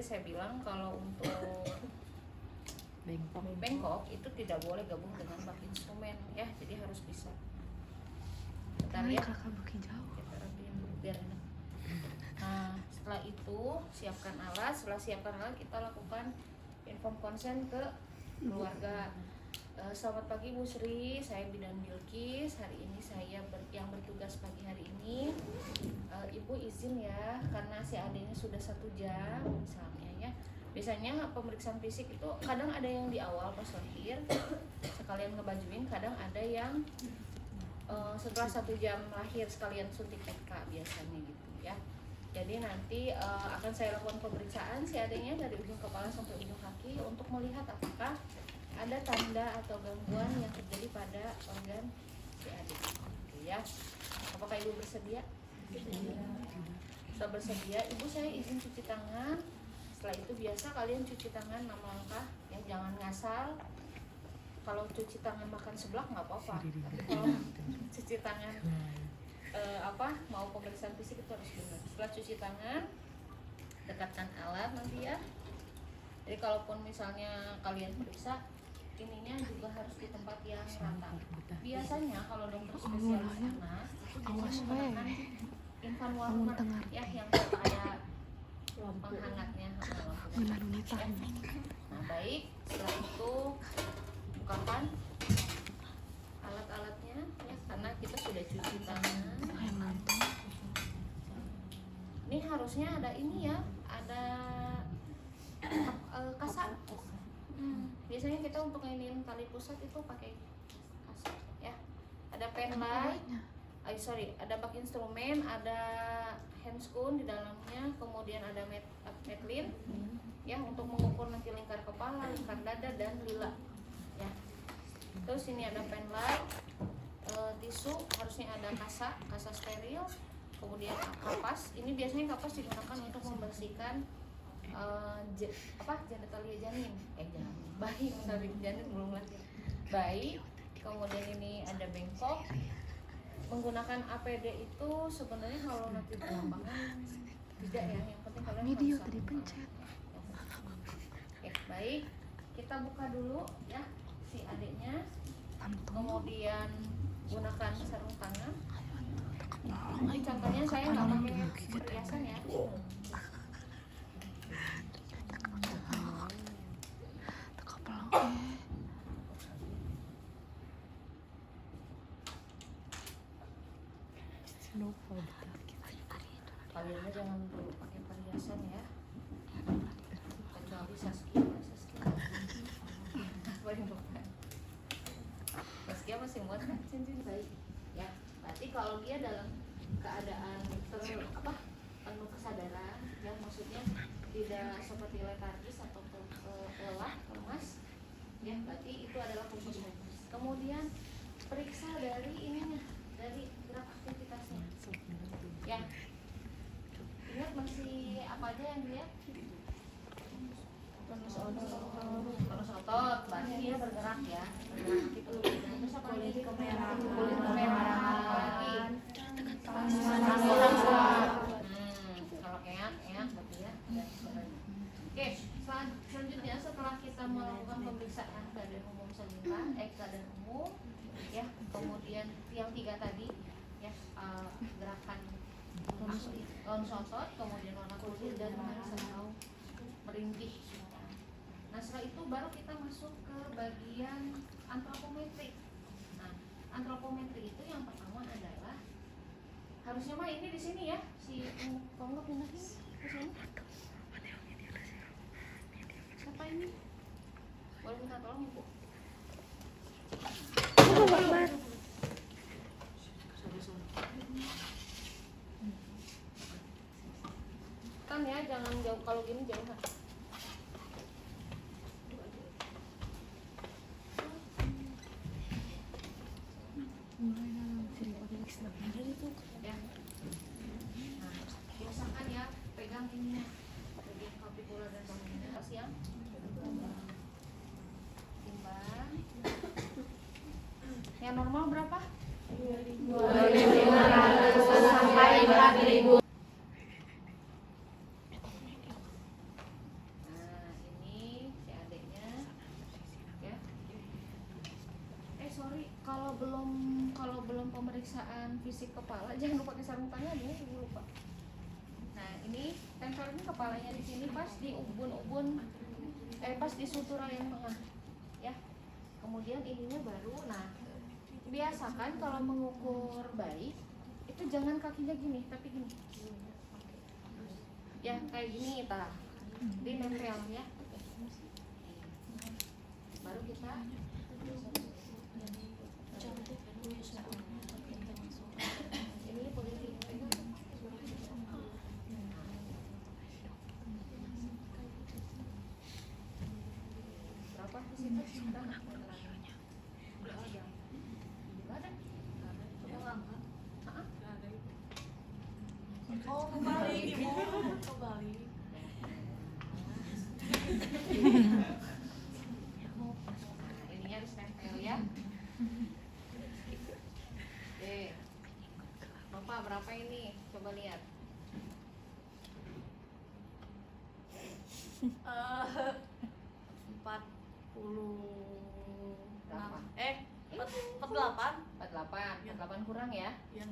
Saya bilang kalau untuk bengkok itu tidak boleh gabung dengan bak instrumen ya, jadi harus bisa. Bentar ya, kakak booking jauh. kita rapiin dulu biar enak. Nah setelah itu siapkan alat, setelah siapkan alat kita lakukan inform konsen ke keluarga. Selamat pagi Bu Sri, saya Bidan Bilkis. Hari ini saya yang bertugas pagi hari ini. Ibu izin ya, karena si adiknya sudah 1 jam misalnya ya. Biasanya pemeriksaan fisik itu kadang ada yang di awal pas lahir sekalian ngebajuin, kadang ada yang setelah 1 jam lahir sekalian suntik PK biasanya gitu ya. Jadi nanti akan saya lakukan pemeriksaan si adiknya dari ujung kepala sampai ujung kaki untuk melihat apakah ada tanda atau gangguan yang terjadi pada organ si adik. Oke ya. Apakah Ibu bersedia? Setelah bersedia, Ibu saya izin cuci tangan. Setelah itu biasa kalian cuci tangan 6 langkah ya, jangan ngasal. Kalau cuci tangan makan seblak nggak apa-apa, tapi kalau cuci tangan mau pemeriksaan fisik itu harus benar. Setelah cuci tangan, dekatkan alat nanti ya. Jadi kalaupun misalnya kalian periksa, ininya juga harus di tempat yang rata. Biasanya kalau dokter spesialis anak itu menggunakan infan warna ya, yang kayak penghangatnya ya. Nah baik, setelah itu bukakan alat-alatnya ya, karena kita sudah cuci tangan. Ini harusnya ada ini ya, ada kasar. Biasanya kita untuk nginin tali pusat itu pakai kasar ya. Ada pen light, ada bak instrumen, ada handscoon di dalamnya, kemudian ada metlin ya untuk mengukur nanti lingkar kepala, lingkar dada dan lila ya. Terus ini ada pen light, tisu, harusnya ada kasa steril, kemudian kapas. Ini biasanya kapas digunakan untuk membersihkan genitalia janin, bayi, janin belum lahir, bayi. Kemudian ini ada bengkok. Menggunakan APD itu sebenarnya kalau nanti di lapangan tidak ya, yang penting kalian video harus tadi pencet. Oke, baik, kita buka dulu ya si adiknya. Kemudian gunakan sarung tangan. Ini contohnya saya nggak pakai perhiasan ya. Kalian jangan perlu pakai perhiasan ya, kecuali Saskia Saskia masih muat kan cincin baik ya. Berarti kalau dia dalam keadaan penuh kesadaran ya, maksudnya tidak seperti letargis atau lelah, lemas ya, berarti itu adalah fokus. Kemudian periksa dari ininya, dari gerak aktivitasnya ya. Ingat masih apa aja yang dilihat? Tonus otot, berarti dia bergerak ya. Terus apa lagi? Kulit kemerahan, kalau eang berarti ya. Oke, selanjutnya setelah kita melakukan pemeriksaan keadaan umum selintas, keadaan umum ya, kemudian yang 3 tadi ya, gerakan tonus otot, kemudian warna kulit dan atau merintih. Nah setelah itu baru kita masuk ke bagian antropometri. Nah antropometri itu yang pertama adalah, harusnya mah ini di sini ya, si kalau nggak pindahin ke sini. Siapa ini? Boleh minta tolong Ibu? Kan ya, jangan jauh, kalau gini jauhan. Ya. Nah, biasakan ya pegang ininya, bagian capitular dan dominus yang timbang. Yang normal berapa? 2.500 sampai 4.000. kalau belum pemeriksaan fisik kepala jangan lupa pakai sarung tangan ya, ibu lupa. Nah ini tempelin kepalanya di sini pas di ubun-ubun, pas di sutura yang tengah, ya. Kemudian ininya baru. Nah biasakan kalau mengukur bayi itu jangan kakinya gini, tapi gini, ya kayak gini, di nempel ya. Baru kita ini boleh dipegang. Berapa di situ? Sudah nggak ada. Oh, kembali ibu, kembali. Ininya harus nempel ya. Oke. Bapak berapa ini? Coba lihat. 48 kurang ya. Iya.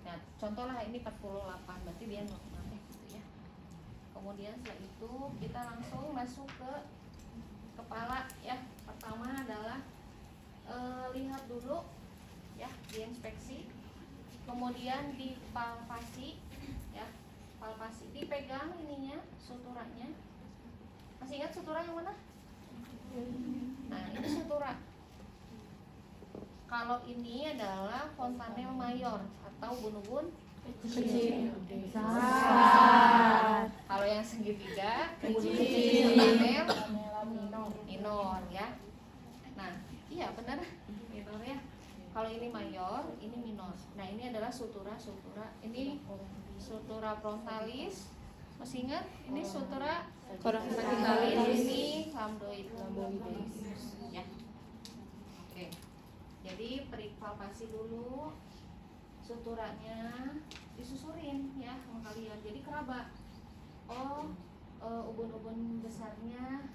Nah, contoh lah ini 48, berarti dia normal gitu ya. Kemudian setelah itu kita langsung masuk ke kepala ya. Pertama adalah lihat dulu ya, diinspeksi. Kemudian dipalpasi ya. Palpasi, dipegang ininya, suturanya. Masih ingat sutura yang mana? Nah, ini sutura. Kalau ini adalah fontanel mayor atau ubun-ubun kecil. Kalau yang segitiga kecil, fontanel minor ya. Nah, iya benar minor ya. Kalau ini mayor, ini minor. Nah, ini adalah sutura. Ini sutura frontalis. Masih ingat? Ini sutura frontalis, ini lambdoid ya. Oke. Jadi palpasi dulu, suturanya disusurin ya sama kalian. Jadi keraba. Ubun-ubun besarnya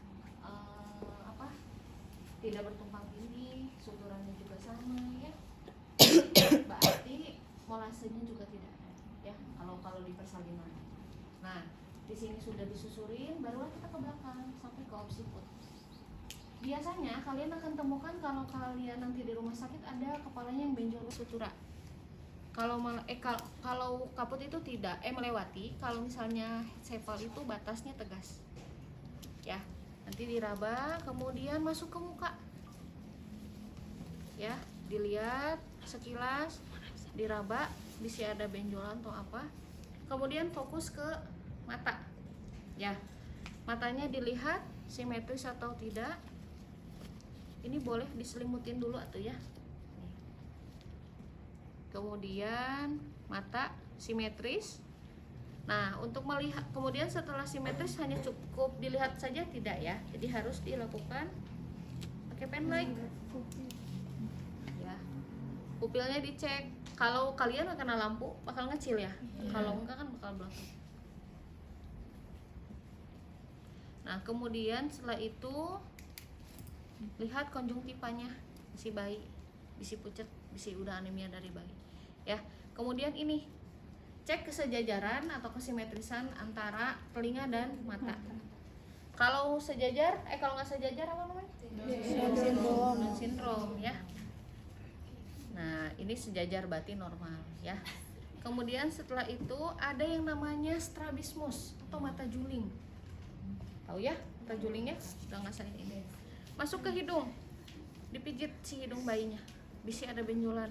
tidak bertumpang tindih, suturannya juga sama ya. Berarti molasenya juga tidak ada ya. Kalau di persalinan. Nah, di sini sudah disusurin, barulah kita ke belakang sampai ke occiput. Biasanya kalian akan temukan kalau kalian nanti di rumah sakit ada kepalanya yang benjol ke sutura. Kalau kaput itu tidak melewati. Kalau misalnya sepal itu batasnya tegas. Ya, nanti diraba, kemudian masuk ke muka. Ya, dilihat sekilas, diraba, bisa ada benjolan atau apa. Kemudian fokus ke mata. Ya. Matanya dilihat simetris atau tidak. Ini boleh diselimutin dulu atuh ya. Kemudian mata simetris. Nah, untuk melihat kemudian setelah simetris hanya cukup dilihat saja tidak ya. Jadi harus dilakukan pakai pen light. Ya. Pupilnya dicek. Kalau kalian kena lampu bakal ngecil ya. Kalau enggak kan bakal belakang. Nah, kemudian setelah itu lihat konjungtivanya si bayi, bisi pucet, bisi udah anemia dari bayi. Ya. Kemudian ini cek kesejajaran atau kesimetrisan antara telinga dan mata. Kalau sejajar, kalau nggak sejajar apa namanya? Down syndrome ya. Nah, ini sejajar berarti normal ya. Kemudian setelah itu ada yang namanya strabismus atau mata juling. Tahu ya mata julingnya? Udah ngasain ini. Masuk ke hidung, dipijit si hidung bayinya, bisa ada benjolan.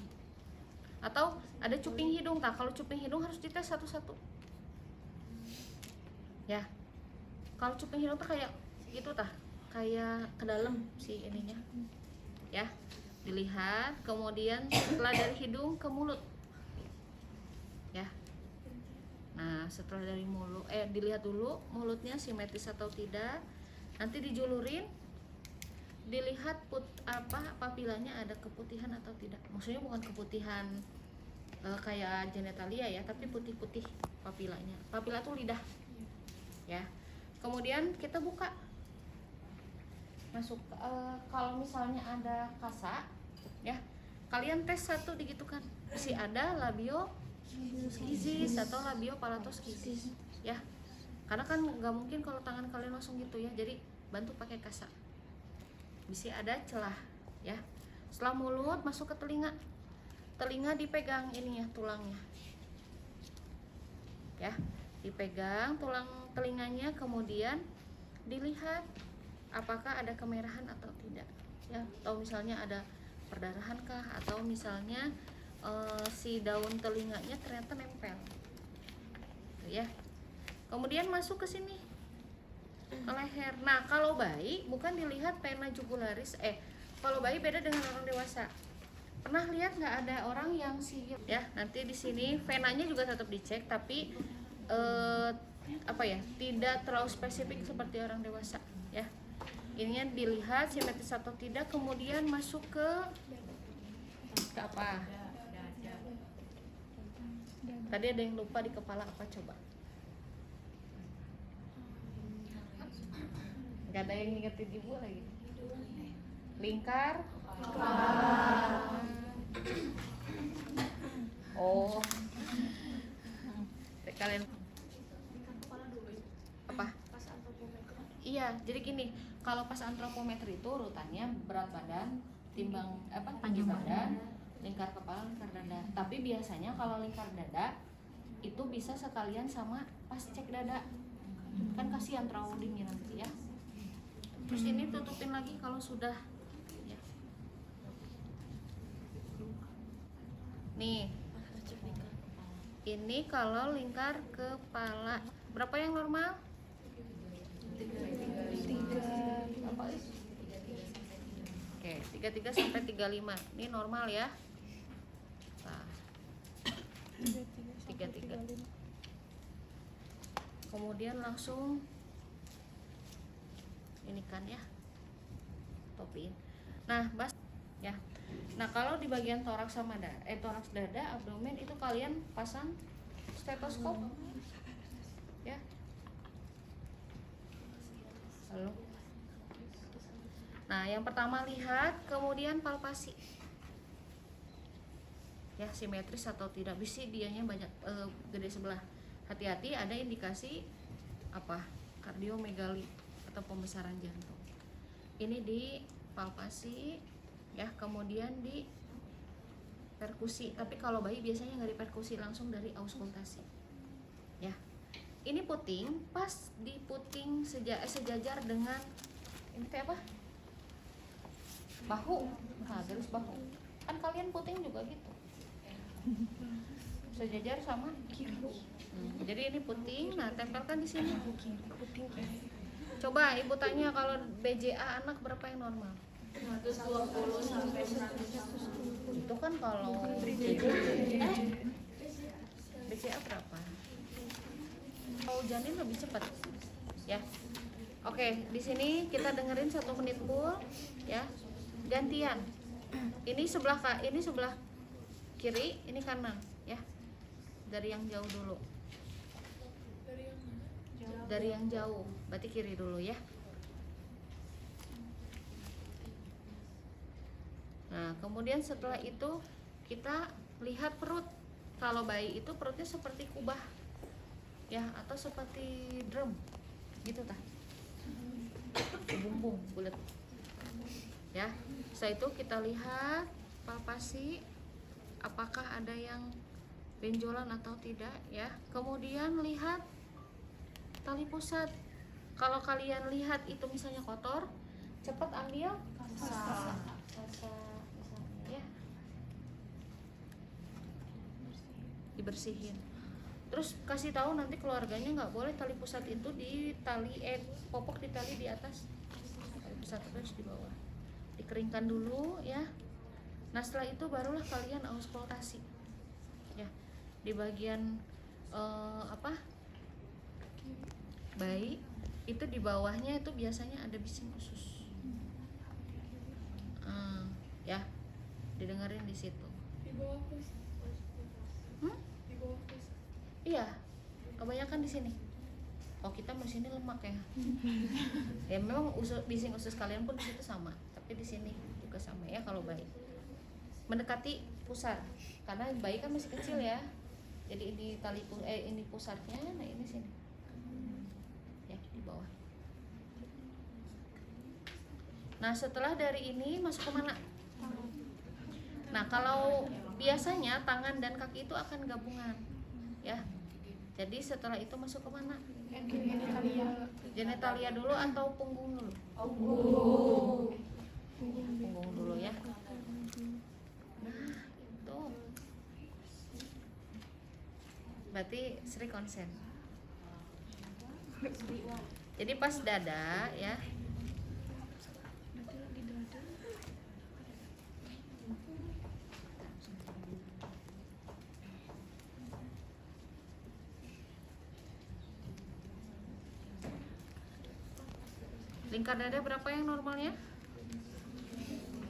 Atau ada cuping hidung, kalau cuping hidung harus dites satu-satu. Ya, kalau cuping hidung tuh kayak gitu kayak ke dalam si ininya. Ya, dilihat, kemudian setelah dari hidung ke mulut. Ya. Nah, setelah dari mulut, dilihat dulu mulutnya simetris atau tidak. Nanti dijulurin, dilihat papilanya ada keputihan atau tidak. Maksudnya bukan keputihan kayak genitalia ya, tapi putih-putih papilanya. Papila tuh lidah. Ya. Kemudian kita buka. Masuk kalau misalnya ada kasa ya. kalian tes satu digitukan, si ada labio skizis atau labio palatoskizis ya, karena kan nggak mungkin kalau tangan kalian langsung gitu ya, jadi bantu pakai kasa. Bisa ada celah ya. Setelah mulut masuk ke telinga, telinga dipegang ini ya tulangnya ya, dipegang tulang telinganya, kemudian dilihat apakah ada kemerahan atau tidak ya, atau misalnya ada perdarahan kah, atau misalnya si daun telinganya ternyata nempel tuh ya. Kemudian masuk ke sini ke leher. Nah kalau bayi bukan dilihat pena jugularis, kalau bayi beda dengan orang dewasa. Pernah lihat nggak ada orang yang sihir ya, nanti di sini venanya juga tetap dicek, tapi apa ya, tidak terlalu spesifik seperti orang dewasa ya. Ininya dilihat simetris atau tidak, kemudian masuk ke apa? Tadi ada yang lupa di kepala, apa coba? Gak ada yang ngingetin ibu lagi. Lingkar oh kalian apa? Iya, jadi gini, kalau pas antropometri itu urutannya berat badan, timbang panjang badan, lingkar kepala, lingkar dada. Tapi biasanya kalau lingkar dada itu bisa sekalian sama pas cek dada, kan kasihan terlalu dingin nanti ya. Terus ini tutupin lagi kalau sudah ya. Nih, ini kalau lingkar kepala berapa yang normal? 3. Oke, 33 sampai 35. Ini normal ya. Nah, 33. Kemudian langsung ini kan ya, topiin. Nah, bas ya. Nah, kalau di bagian toraks sama toraks dada, abdomen itu kalian pasang stetoskop. Ya. Halo. Nah, yang pertama lihat, kemudian palpasi. Ya, simetris atau tidak, bisa dianya banyak gede sebelah. Hati-hati ada indikasi apa? Kardiomegali atau pembesaran jantung. Ini di palpasi ya, kemudian di perkusi. Tapi kalau bayi biasanya nggak diperkusi, langsung dari auskultasi. Ya. Ini puting, pas di puting sejajar dengan ini teh apa? Bahu. Nah, garis bahu. Kan kalian puting juga gitu. Sejajar sama jadi ini puting. Nah, tempelkan di sini. Coba ibu tanya, kalau BJA anak berapa yang normal? 120 sampai 100. Itu kan kalau BCA berapa? Kalau janin lebih cepat ya. Oke, di sini kita dengerin 1 menit full ya. Gantian. Ini sebelah kiri, ini kanan ya. Dari yang jauh dulu. Dari yang jauh, berarti kiri dulu ya. Nah, kemudian setelah itu kita lihat perut. Kalau bayi itu perutnya seperti kubah ya, atau seperti drum gitu tah, bumbung bulat ya. Setelah itu kita lihat palpasi apakah ada yang benjolan atau tidak ya. Kemudian lihat tali pusat. Kalau kalian lihat itu misalnya kotor, cepat ambil kasa misalnya ya, dibersihin. Terus kasih tahu nanti keluarganya nggak boleh tali pusat itu di tali popok ditali di atas, tali pusat terus di bawah. Dikeringkan dulu ya. Nah, setelah itu barulah kalian auskultasi ya. Di bagian bayi itu di bawahnya itu biasanya ada bising usus ya, didengerin di situ. Di bawah kus. Di bawah kus. Iya, kebanyakan di sini. Oh, kita di sini lemak ya. Ya memang bising usus kalian pun di situ sama, tapi di sini juga sama ya kalau bayi. mendekati pusar, karena bayi kan masih kecil ya. Jadi ini ini pusarnya, nah ini sini. Ya, di bawah. Nah, setelah dari ini masuk ke mana? Nah, kalau biasanya tangan dan kaki itu akan gabungan. Ya. Jadi setelah itu masuk ke mana? Genitalia dulu atau punggung dulu? Punggung dulu ya. Nah, itu. Berarti Sri konsen. Jadi pas dada ya. Lingkar dada berapa yang normalnya?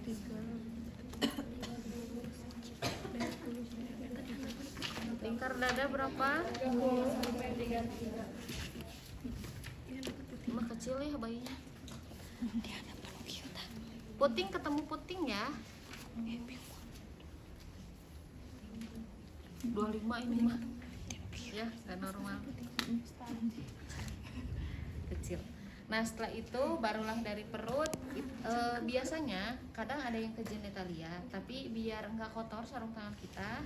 3. Lingkar dada berapa? 30. Emang kecil ya bayinya. Puting ketemu puting ya. 25 ini mah. Ya, gak normal. Kecil. Nah, setelah itu barulah dari perut. Biasanya kadang ada yang ke genitalia, tapi biar enggak kotor sarung tangan kita,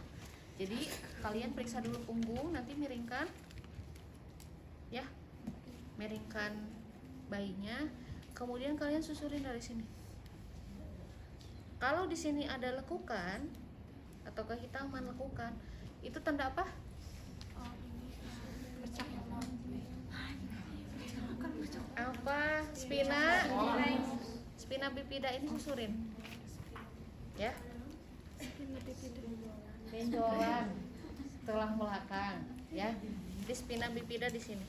jadi kalian periksa dulu punggung, nanti miringkan ya, miringkan bayinya, kemudian kalian susurin dari sini. Kalau di sini ada lekukan atau kehitaman lekukan, itu tanda apa? Apa? Spina bifida ini susurin ya. Benjolan tulang belakang ya. Di spina bifida di sini.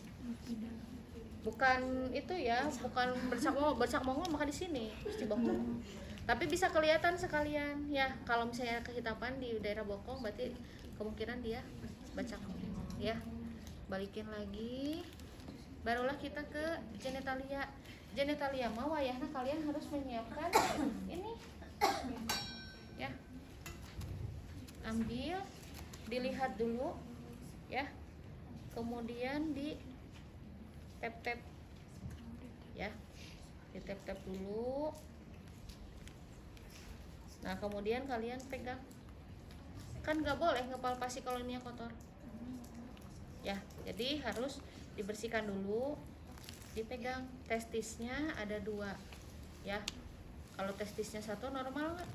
Bukan itu ya, bukan bercak mongol maka di sini di bokong. Tapi bisa kelihatan sekalian ya. Kalau misalnya kehitapan di daerah bokong berarti kemungkinan dia bercak mongol ya. Balikin lagi. Barulah kita ke genitalia. Genitalia mah wayahna kalian harus menyiapkan ini ya. Ambil, dilihat dulu ya. Kemudian di tap-tap ya. Di tap-tap dulu. Nah, kemudian kalian pegang. Kan nggak boleh ngepalpasi kalau ini kotor. Ya, jadi harus dibersihkan dulu, dipegang. Testisnya ada 2 ya. Kalau testisnya 1 normal nggak?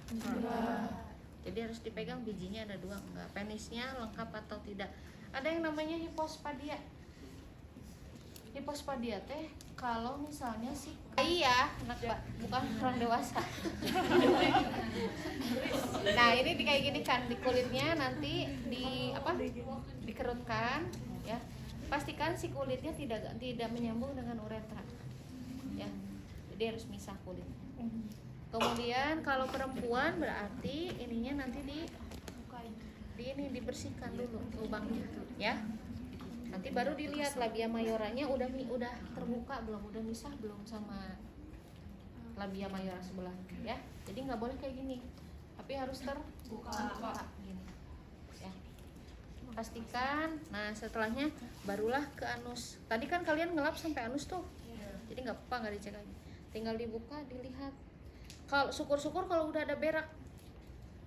Jadi harus dipegang, bijinya ada 2 enggak. Penisnya lengkap atau tidak. Ada yang namanya hipospadia. Hipospadia teh kalau misalnya si bayi ya, anak bukan orang dewasa. Nah, ini kayak gini kan, di kulitnya nanti dikerutkan ya. Pastikan si kulitnya tidak menyambung dengan uretra ya, jadi harus misah kulit. Kemudian kalau perempuan berarti ininya nanti ini dibersihkan dulu lubangnya ya. Nanti baru dilihat labia mayoranya udah terbuka belum, udah misah belum sama labia mayora sebelah ya. Jadi nggak boleh kayak gini, tapi harus terbuka gini ya. Pastikan. Nah, setelahnya barulah ke anus. Tadi kan kalian ngelap sampai anus tuh, jadi nggak apa-apa, nggak dicek lagi, tinggal dibuka, dilihat. Kalau syukur-syukur kalau udah ada berak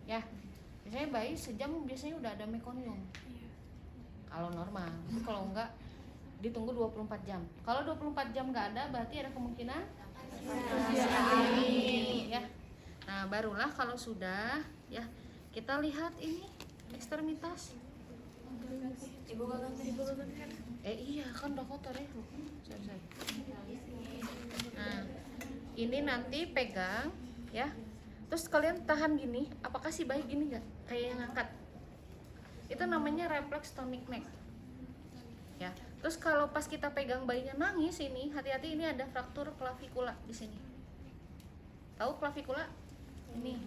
ya. Biasanya bayi sejam biasanya udah ada mekonium kalau normal. Kalau enggak ditunggu 24 jam. Kalau 24 jam nggak ada berarti ada kemungkinan ya. Nah, barulah kalau sudah ya, kita lihat ini ekstremitas. Ibu gak ganti kan? Iya kan udah kotor ya. Sorry. Nah, ini nanti pegang ya. Terus kalian tahan gini. Apakah si bayi gini nggak? Kayak yang ngangkat. Itu namanya reflex tonic neck. Ya. Terus kalau pas kita pegang bayinya nangis ini, hati-hati, ini ada fraktur klavikula di sini. Tahu klavikula? Ini.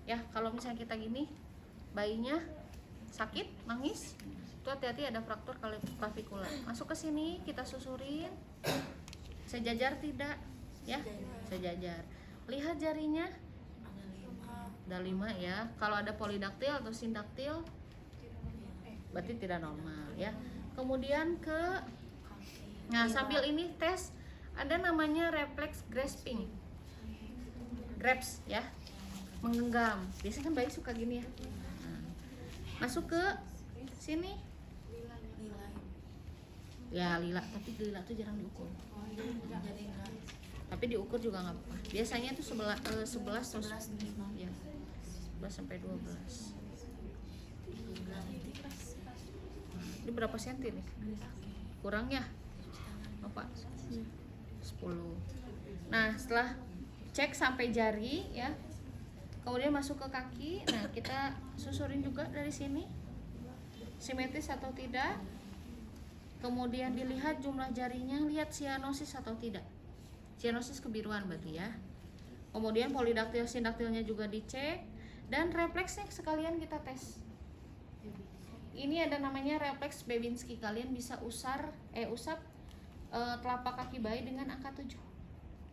Ya, kalau misalnya kita gini, bayinya sakit, nangis, itu hati-hati ada fraktur klavikula. Masuk ke sini, kita susurin. Sejajar tidak? Ya, sejajar. Lihat jarinya. Ada 5 ya. Kalau ada polidaktil atau sindaktil berarti tidak normal ya. Kemudian nah sambil ini tes ada namanya reflex grasping, grasp ya, menggenggam. Biasanya kan bayi suka gini ya. Nah, masuk ke sini ya, lila, tapi lila tuh jarang diukur. Tapi diukur juga nggak apa-apa. Biasanya tuh 11 ya, 11 sampai 12. Ini berapa senti nih? Kurang ya? Apa? 10. Nah, setelah cek sampai jari ya, kemudian masuk ke kaki. Nah, kita susurin juga dari sini, simetris atau tidak. Kemudian dilihat jumlah jarinya, lihat sianosis atau tidak. Sianosis kebiruan berarti ya. Kemudian polidaktil sindaktilnya juga dicek, dan refleksnya sekalian kita tes. Ini ada namanya refleks Babinski. Kalian bisa usap telapak kaki bayi dengan angka 7.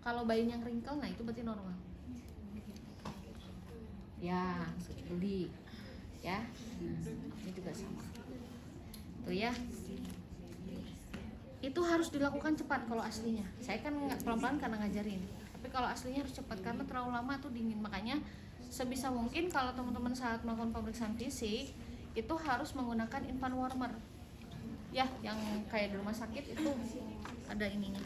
Kalau bayinya wrinkle, nah itu berarti normal. Ya, beli ya. Ini juga sama. Tuh ya. Itu harus dilakukan cepat kalau aslinya. Saya kan pelan-pelan karena ngajarin. Tapi kalau aslinya harus cepat karena terlalu lama tuh dingin. Makanya sebisa mungkin kalau teman-teman saat melakukan pemeriksaan fisik itu harus menggunakan infant warmer. Ya, yang kayak di rumah sakit itu ada ininya.